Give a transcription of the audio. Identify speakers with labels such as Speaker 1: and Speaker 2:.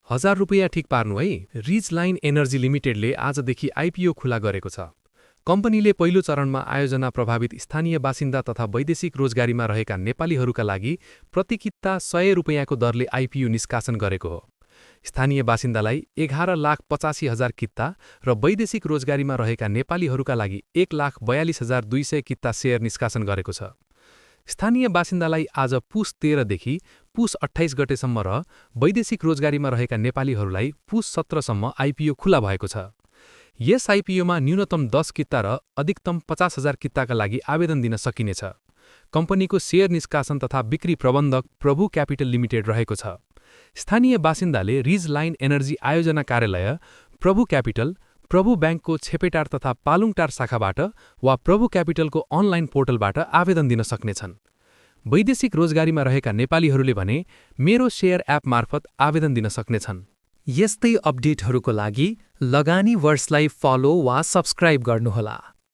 Speaker 1: ₹1000 ठिक पार्नु है। रिज लाइन एनर्जी लिमिटेडले आजदेखि आइपिओ खुला गरेको छ। कम्पनीले पहिलो चरणमा आयोजना प्रभावित स्थानीय बासिन्दा तथा वैदेशिक रोजगारीमा रहेका नेपालीहरूका लागि प्रति किता ₹100 को दरले आइपिओ निष्कासन गरेको हो। स्थानीय बासिन्दालाई 11,85,000 किता र वैदेशिक रोजगारीमा रहेका नेपालीहरूका लागि 1,42,200 किता सेयर निष्कासन गरेको छ। स्थानीय बासिन्दालाई आज पुस 13 देखि पुस 28 गतेसम्म र वैदेशिक रोजगारीमा रहेका नेपालीहरूलाई पुस 17 सम्म आइपिओ खुला भएको छ। यस आइपिओमा न्यूनतम 10 किता र अधिकतम 50,000 किताका लागि आवेदन दिन सकिनेछ। कम्पनीको सेयर निष्कासन तथा बिक्री प्रबन्धक प्रभु क्यापिटल लिमिटेड रहेको छ। स्थानीय बासिन्दाले रिज लाइन एनर्जी आयोजना कार्यालय, प्रभु क्यापिटल, प्रभु ब्याङ्कको छेपेटार तथा पालुङटार शाखाबाट वा प्रभु क्यापिटलको अनलाइन पोर्टलबाट आवेदन दिन सक्नेछन्। वैदेशिक रोजगारीमा रहेका नेपालीहरूले भने मेरो सेयर एप मार्फत आवेदन दिन सक्नेछन्।
Speaker 2: यस्तै अपडेटहरूको लागि लगानी वर्सलाई फलो वा सब्स्क्राइब गर्नुहोला।